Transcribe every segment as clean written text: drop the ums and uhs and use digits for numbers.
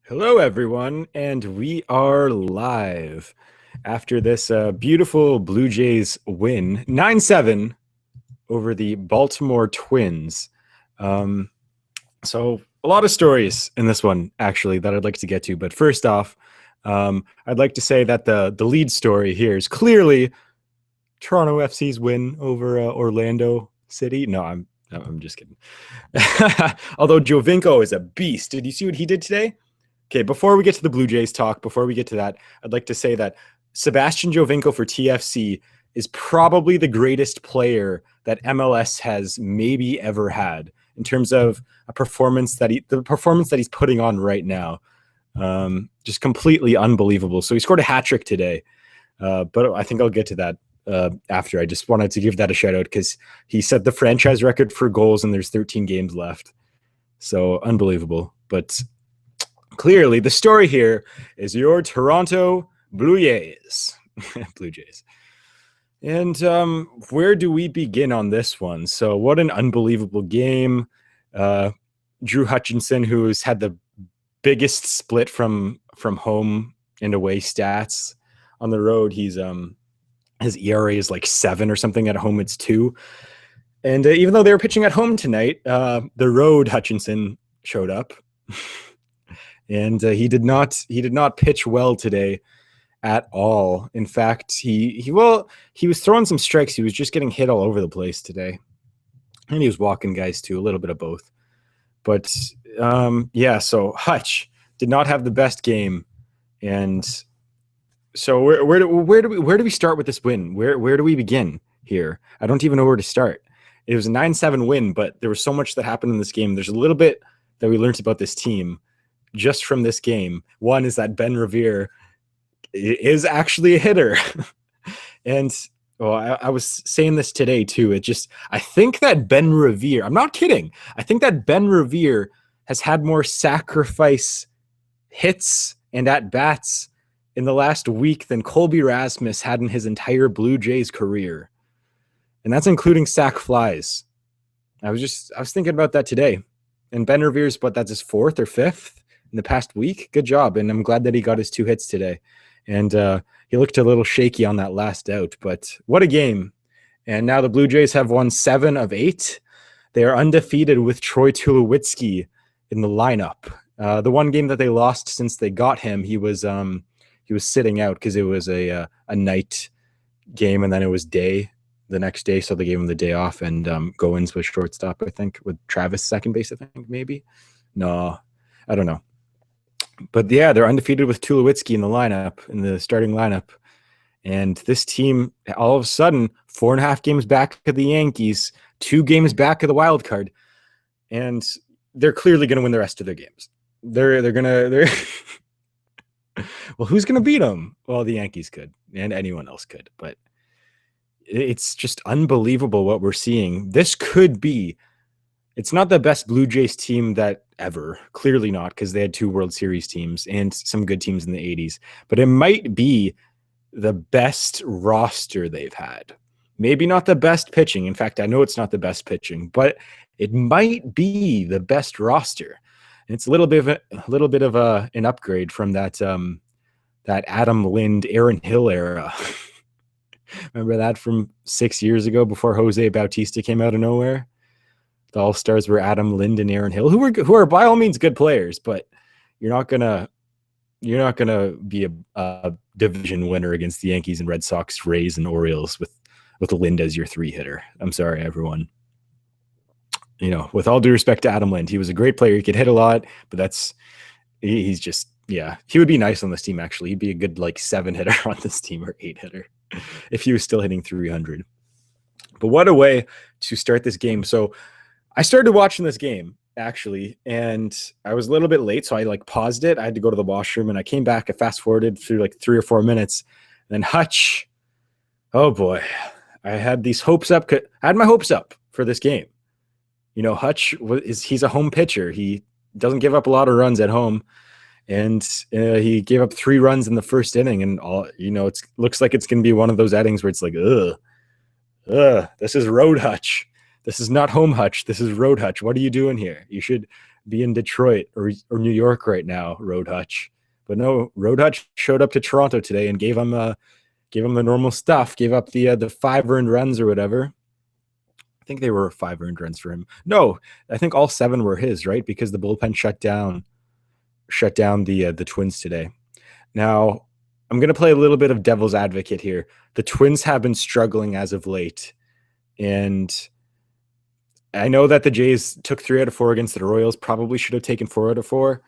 Hello, everyone, and we are live after this beautiful Blue Jays win 9-7 over the Baltimore Twins. Um, so, a lot of stories in this one, actually, that I'd like to get to. But first off, I'd like to say that the lead story here is clearly Toronto FC's win over Orlando City. No, I'm just kidding. Although Jovinko is a beast. Did you see what he did today? Okay, before we get to the Blue Jays talk, before we get to that, I'd like to say that Sebastian Jovinko for TFC is probably the greatest player that MLS has maybe ever had in terms of a performance the performance that he's putting on right now. Just completely unbelievable. So he scored a hat trick today, but I think I'll get to that after. I just wanted to give that a shout out because he set the franchise record for goals and there's 13 games left. So unbelievable. But clearly, the story here is your Toronto Blue Jays. Blue Jays. And where do we begin on this one? So what an unbelievable game. Drew Hutchinson, who's had the biggest split from home and away stats on the road. He's his ERA is like 7 or something. At home it's 2. And even though they were pitching at home tonight, the road Hutchinson showed up. And he did not pitch well today at all. In fact, he was throwing some strikes. He was just getting hit all over the place today, and he was walking guys too, a little bit of both. But yeah, so Hutch did not have the best game, and so where do we start with this win? Where do we begin here? I don't even know where to start. It was a 9-7 win, but there was so much that happened in this game. There's a little bit that we learned about this team just from this game. One is that Ben Revere is actually a hitter. And I was saying this today too. I think that Ben Revere, I'm not kidding. I think that Ben Revere has had more sacrifice hits and at bats in the last week than Colby Rasmus had in his entire Blue Jays career. And that's including sac flies. I was thinking about that today. And Ben Revere's, that's his 4th or 5th in the past week. Good job. And I'm glad that he got his 2 hits today. And he looked a little shaky on that last out, but what a game. And now the Blue Jays have won 7 of 8. They are undefeated with Troy Tulowitzki in the lineup. The one game that they lost since they got him, he was sitting out because it was a night game and then it was day the next day. So they gave him the day off, and Goins was shortstop, I think, with Travis second base, I think, maybe. No, I don't know. But yeah, they're undefeated with Tulowitzki in the lineup, in the starting lineup. And this team, all of a sudden, 4.5 games back of the Yankees, 2 games back of the wild card. And they're clearly going to win the rest of their games. They're well, who's going to beat them? Well, the Yankees could, and anyone else could. But it's just unbelievable what we're seeing. This could be, it's not the best Blue Jays team that ever, clearly not, because they had 2 World Series teams and some good teams in the 80s, but it might be the best roster they've had. Maybe not the best pitching. In fact, I know it's not the best pitching, but it might be the best roster. And it's a little bit of an upgrade from that Adam Lind, Aaron Hill era. Remember that from 6 years ago before Jose Bautista came out of nowhere? The All-Stars were Adam Lind and Aaron Hill, who are by all means good players, but you're not gonna be a division winner against the Yankees and Red Sox, Rays, and Orioles with Lind as your 3-hitter. I'm sorry, everyone. With all due respect to Adam Lind, he was a great player. He could hit a lot, but he's just, yeah, he would be nice on this team. Actually, he'd be a good 7-hitter on this team, or 8-hitter, if he was still hitting 300. But what a way to start this game. So I started watching this game, actually, and I was a little bit late, so I paused it. I had to go to the washroom, and I came back. I fast-forwarded through 3 or 4 minutes. And then Hutch, oh boy, I had these hopes up. I had my hopes up for this game. Hutch he's a home pitcher. He doesn't give up a lot of runs at home, and he gave up 3 runs in the first inning. And it looks like it's going to be one of those innings where it's like, this is road Hutch. This is not home Hutch. This is road Hutch. What are you doing here? You should be in Detroit or New York right now, Road Hutch. But no, Road Hutch showed up to Toronto today and gave him the normal stuff. Gave up the 5 earned runs or whatever. I think they were 5 earned runs for him. No, I think all 7 were his, right? Because the bullpen shut down the Twins today. Now, I'm going to play a little bit of devil's advocate here. The Twins have been struggling as of late, and I know that the Jays took 3 out of 4 against the Royals. Probably should have taken 4 out of 4.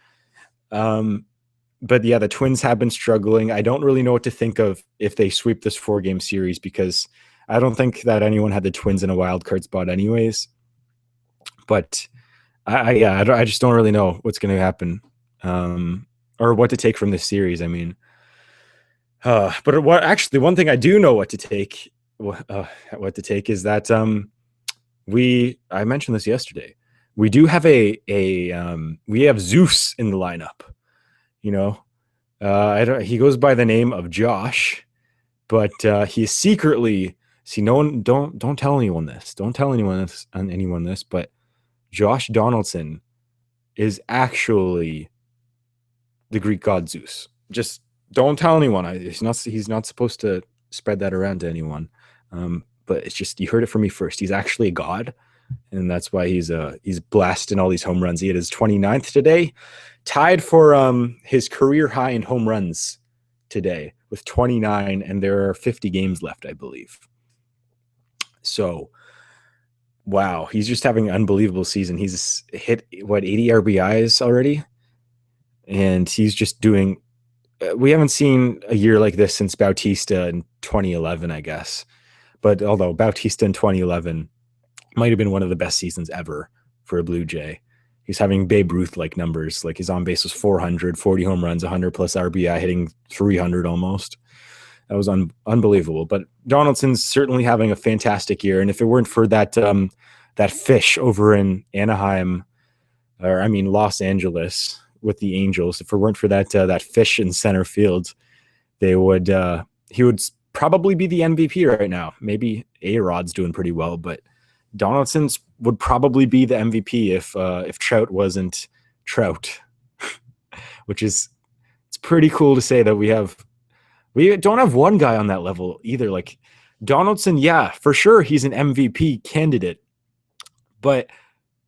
But yeah, the Twins have been struggling. I don't really know what to think of if they sweep this 4-game series, because I don't think that anyone had the Twins in a wild card spot anyways. But I just don't really know what's going to happen, or what to take from this series. I mean, but one thing I do know what to take is that I mentioned this yesterday. We do have we have Zeus in the lineup. You know, he goes by the name of Josh, but he is secretly, no one, don't tell anyone this. Don't tell anyone this, but Josh Donaldson is actually the Greek god Zeus. Just don't tell anyone. He's not supposed to spread that around to anyone. But it's just, you heard it from me first. He's actually a god, and that's why he's blasting all these home runs. He had his 29th today, tied for his career high in home runs today with 29, and there are 50 games left, I believe. So, wow, he's just having an unbelievable season. He's hit 80 RBIs already, and he's just doing. We haven't seen a year like this since Bautista in 2011, I guess. But although Bautista in 2011 might have been one of the best seasons ever for a Blue Jay, he's having Babe Ruth-like numbers. Like, his on base was 400, 40 home runs, 100 plus RBI, hitting 300 almost. That was unbelievable. But Donaldson's certainly having a fantastic year. And if it weren't for that fish over in Anaheim, Los Angeles with the Angels, if it weren't for that fish in center field, he would probably be the MVP right now. Maybe A-Rod's doing pretty well, but Donaldson's would probably be the MVP if Trout wasn't Trout, which is, it's pretty cool to say that we don't have one guy on that level either. Like, Donaldson, yeah, for sure, he's an MVP candidate, but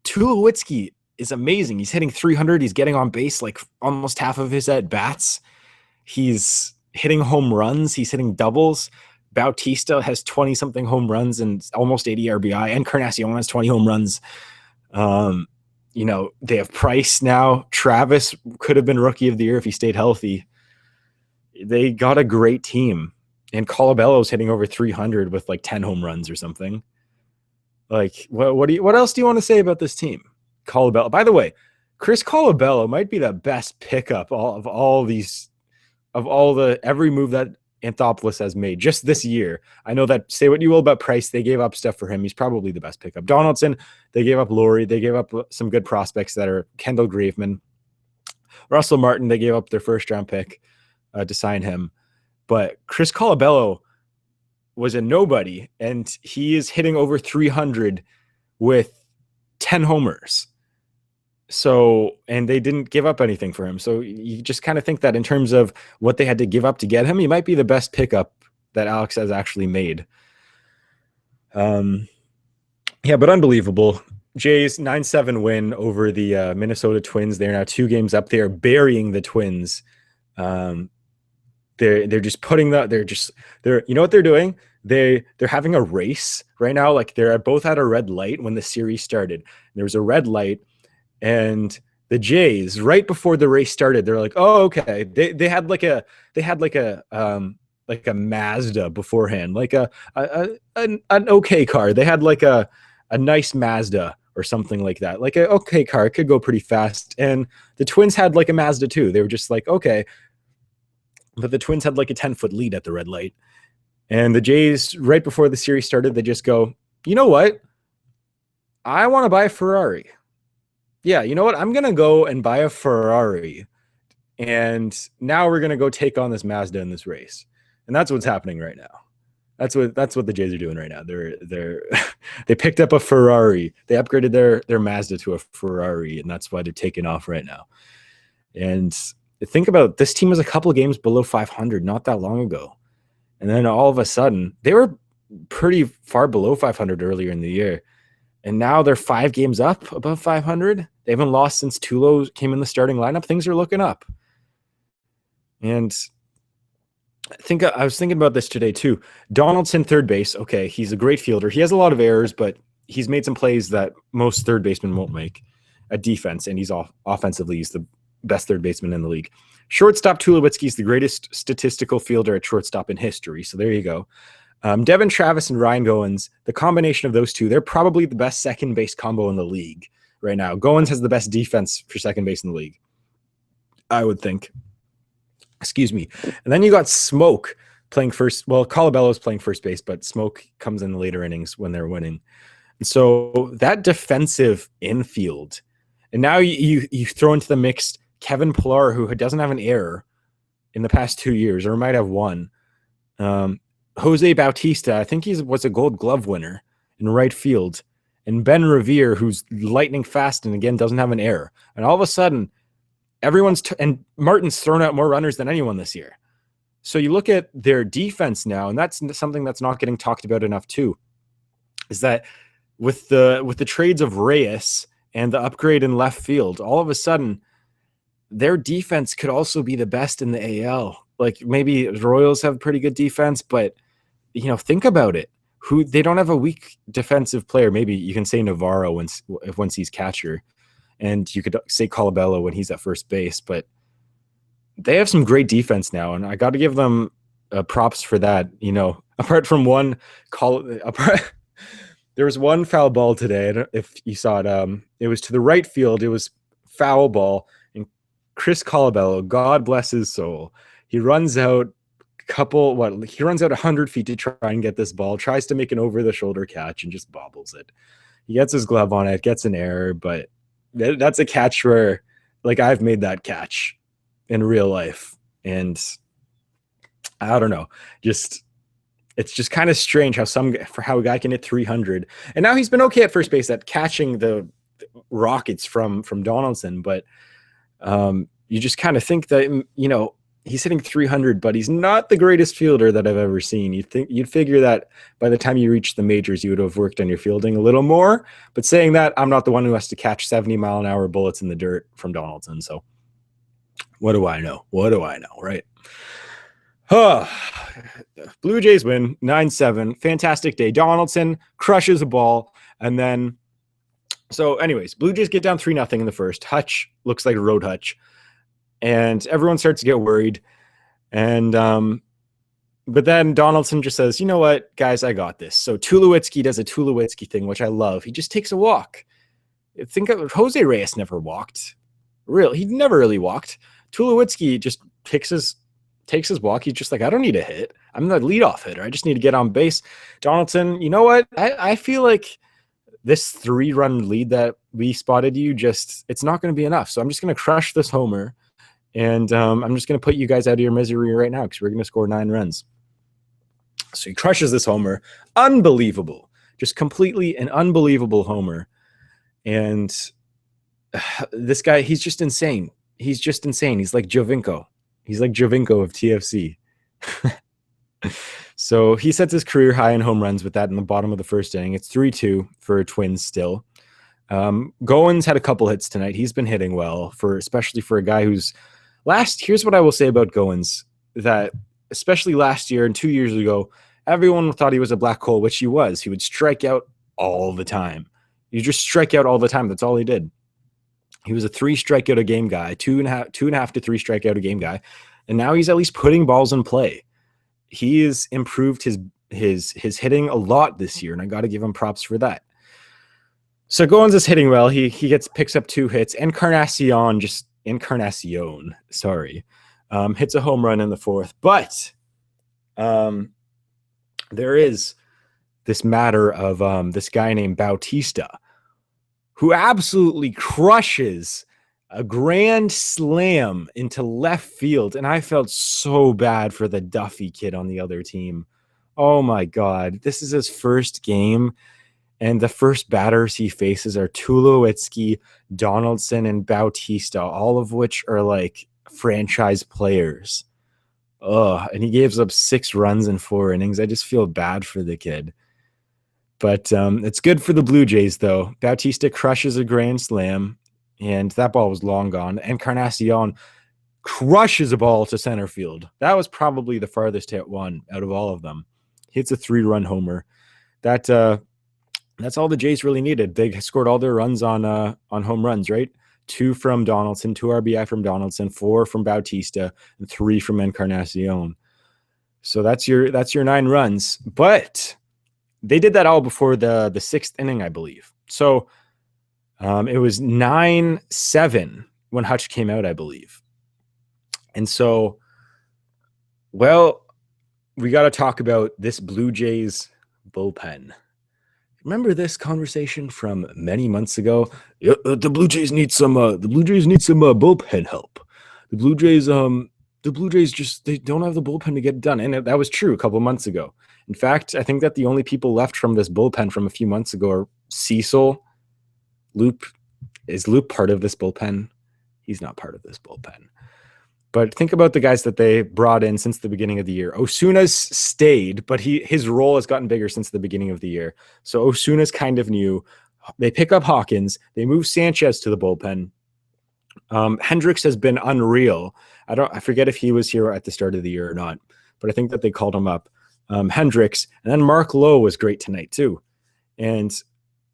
Tulowitzki is amazing. He's hitting 300. He's getting on base like almost half of his at bats. He's hitting home runs. He's hitting doubles. Bautista has 20 something home runs and almost 80 RBI, and Encarnacion has 20 home runs. They have Price now. Travis could have been rookie of the year if he stayed healthy. They got a great team, and Colabello's hitting over 300 with like 10 home runs or something. Like, what else do you want to say about this team? Colabello. By the way, Chris Colabello might be the best pickup of every move that Anthopoulos has made just this year. I know that, say what you will about Price, they gave up stuff for him. He's probably the best pickup. Donaldson, they gave up Laurie. They gave up some good prospects that are Kendall Graveman. Russell Martin, they gave up their first-round pick to sign him. But Chris Colabello was a nobody, and he is hitting over 300 with 10 homers. So, and they didn't give up anything for him. So you just kind of think that in terms of what they had to give up to get him, he might be the best pickup that Alex has actually made. But unbelievable. Jays 9-7 win over the Minnesota Twins. They're now 2 games up. They are burying the Twins. They're just putting you know what they're doing? They're having a race right now. Like, they're both at a red light when the series started. There was a red light, and the Jays, right before the race started, they're like, "Oh, okay." They had like a Mazda beforehand, like an okay car. They had like a nice Mazda or something like that, like an okay car. It could go pretty fast. And the Twins had like a Mazda too. They were just like, okay, but the Twins had like a 10-foot lead at the red light. And the Jays, right before the series started, they just go, "You know what? I want to buy a Ferrari. Yeah, you know what? I'm going to go and buy a Ferrari. And now we're going to go take on this Mazda in this race." And that's what's happening right now. That's what the Jays are doing right now. They're they picked up a Ferrari. They upgraded their Mazda to a Ferrari, and that's why they're taking off right now. And think about this team was a couple of games below 500 not that long ago, and then all of a sudden they were pretty far below 500 earlier in the year, and now they're 5 games up above 500. They haven't lost since Tulo came in the starting lineup. Things are looking up, and I was thinking about this today too. Donaldson, third base. Okay, he's a great fielder. He has a lot of errors, but he's made some plays that most third basemen won't make at defense, and he's offensively, he's the best third baseman in the league. Shortstop Tulowitzki is the greatest statistical fielder at shortstop in history. So there you go. Devin Travis and Ryan Goins, the combination of those two, they're probably the best second base combo in the league right now. Goins has the best defense for second base in the league, I would think. Excuse me. And then you got Smoke playing first. Well, Colabello's playing first base, but Smoke comes in the later innings when they're winning. And so that defensive infield, and now you throw into the mix Kevin Pillar, who doesn't have an error in the past 2 years, or might have one. Jose Bautista, I think he was a Gold Glove winner in right field. And Ben Revere, who's lightning fast and again doesn't have an error. And all of a sudden, and Martin's thrown out more runners than anyone this year. So you look at their defense now, and that's something that's not getting talked about enough too, is that with the trades of Reyes and the upgrade in left field, all of a sudden their defense could also be the best in the AL. Like maybe Royals have pretty good defense, but think about it. They don't have a weak defensive player. Maybe you can say Navarro once he's catcher. And you could say Colabello when he's at first base, but they have some great defense now, and I got to give them props for that. Apart from one there was one foul ball today. I don't know if you saw it. It was to the right field. It was foul ball, and Chris Colabello, God bless his soul, he runs out 100 feet to try and get this ball, tries to make an over-the-shoulder catch, and just bobbles it. He gets his glove on it, gets an error, but that's a catch where, like, I've made that catch in real life, and I don't know, it's just kind of strange how a guy can hit 300, and now he's been okay at first base at catching the rockets from Donaldson, but you just kind of think that he's hitting 300, but he's not the greatest fielder that I've ever seen. You'd figure that by the time you reach the majors, you would have worked on your fielding a little more. But saying that, I'm not the one who has to catch 70-mile-an-hour bullets in the dirt from Donaldson. So what do I know? Right? Blue Jays win 9-7. Fantastic day. Donaldson crushes a ball. And then, so anyways, Blue Jays get down 3-0 in the first. Hutch looks like a road Hutch. And everyone starts to get worried. And but then Donaldson just says, you know what, guys, I got this. So Tulowitzki does a Tulowitzki thing, which I love. He just takes a walk. Think of Jose Reyes never walked. He never really walked. Tulowitzki just takes his walk. He's just like, I don't need a hit. I'm the leadoff hitter. I just need to get on base. Donaldson, you know what? I feel like this 3-run lead that we spotted it's not going to be enough. So I'm just going to crush this homer. And I'm just going to put you guys out of your misery right now because we're going to score 9 runs. So he crushes this homer. Unbelievable. Just completely an unbelievable homer. And this guy, he's just insane. He's like Jovinko. He's like Jovinko of TFC. So he sets his career high in home runs with that in the bottom of the first inning. It's 3-2 for Twins still. Goins had a couple hits tonight. He's been hitting well, especially for a guy who's here's what I will say about Goins, that especially last year and 2 years ago, everyone thought he was a black hole, which he was. He would strike out all the time. You just strike out all the time. That's all he did. He was a 3 strikeout a game guy, 2.5 to 3 strikeout a game guy. And now he's at least putting balls in play. He has improved his hitting a lot this year, and I got to give him props for that. So Goins is hitting well. He picks up 2 hits. Encarnacion hits a home run in the 4th. But there is this matter of this guy named Bautista, who absolutely crushes a grand slam into left field. And I felt so bad for the Duffy kid on the other team. Oh my God. This is his first game. And the first batters he faces are Tulowitzki, Donaldson, and Bautista, all of which are like franchise players. Ugh. And he gives up 6 runs in 4 innings. I just feel bad for the kid. But it's good for the Blue Jays, though. Bautista crushes a grand slam, and that ball was long gone. Encarnacion crushes a ball to center field. That was probably the farthest hit one out of all of them. Hits a 3-run homer. That's all the Jays really needed. They scored all their runs on home runs, right? 2 from Donaldson, 2 RBI from Donaldson, 4 from Bautista, and 3 from Encarnacion. So that's your 9 runs. But they did that all before the 6th inning, I believe. So it was 9-7 when Hutch came out, I believe. And so, well, we got to talk about this Blue Jays bullpen. Remember this conversation from many months ago? Yeah, the Blue Jays need some bullpen help. The Blue Jays just, they don't have the bullpen to get it done. And that was true a couple of months ago. In fact, I think that the only people left from this bullpen from a few months ago are Cecil. Loop. Is Loop part of this bullpen? He's not part of this bullpen. But think about the guys that they brought in since the beginning of the year. Osuna's stayed, but his role has gotten bigger since the beginning of the year. So Osuna's kind of new. They pick up Hawkins. They move Sanchez to the bullpen. Hendricks has been unreal. I forget if he was here at the start of the year or not, but I think that they called him up. Hendricks, and then Mark Lowe was great tonight too. And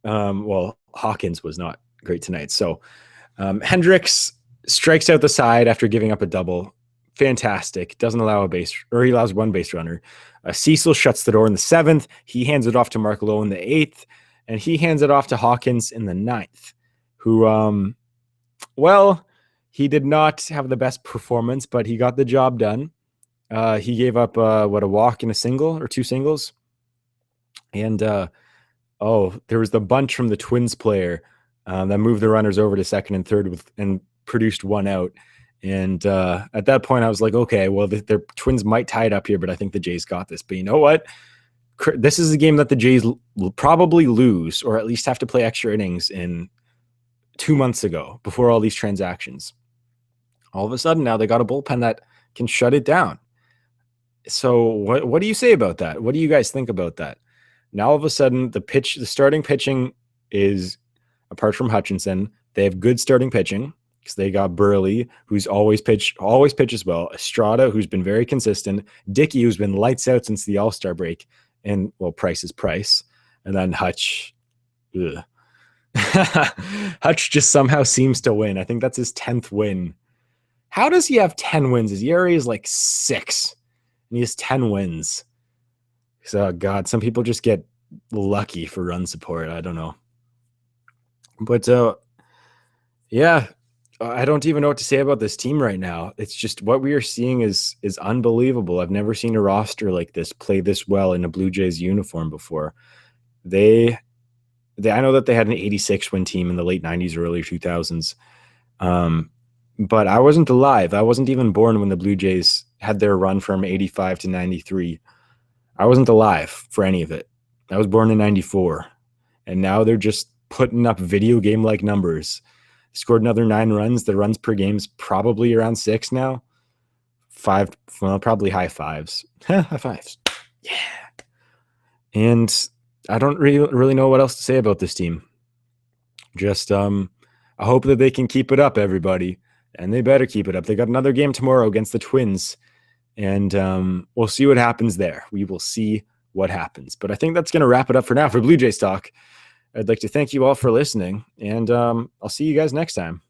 Hawkins was not great tonight. So Hendricks strikes out the side after giving up a double. Fantastic. Doesn't allow a base, or he allows 1 base runner. Cecil shuts the door in the 7th. He hands it off to Mark Lowe in the 8th, and he hands it off to Hawkins in the 9th, who, he did not have the best performance, but he got the job done. He gave up a walk and a single or 2 singles. And there was the bunch from the Twins player that moved the runners over to second and third and produced 1 out. And at that point, I was like, okay, well, the Twins might tie it up here, but I think the Jays got this. But you know what? This is a game that the Jays will probably lose, or at least have to play extra innings in 2 months ago before all these transactions. All of a sudden, now they got a bullpen that can shut it down. So what do you say about that? What do you guys think about that? Now, all of a sudden, the starting pitching is, apart from Hutchinson, they have good starting pitching because they got Burley, who's always pitches well, Estrada, who's been very consistent, Dickey, who's been lights out since the All-Star break, and, Price is Price, and then Hutch. Hutch just somehow seems to win. I think that's his 10th win. How does he have 10 wins? His ERA is like 6, and he has 10 wins. So, God, some people just get lucky for run support. I don't know. But, I don't even know what to say about this team right now. It's just what we are seeing is unbelievable. I've never seen a roster like this play this well in a Blue Jays uniform before. I know that they had an 86 win team in the late 90s, early 2000s. But I wasn't alive. I wasn't even born when the Blue Jays had their run from 85 to 93. I wasn't alive for any of it. I was born in 94. And now they're just putting up video game-like numbers. Scored another 9 runs. The runs per game's probably around 6 now. 5, probably high 5s. High 5s. Yeah. And I don't really know what else to say about this team. Just I hope that they can keep it up, everybody. And they better keep it up. They got another game tomorrow against the Twins. And we'll see what happens there. We will see what happens. But I think that's going to wrap it up for now for Blue Jays Talk. I'd like to thank you all for listening. And I'll see you guys next time.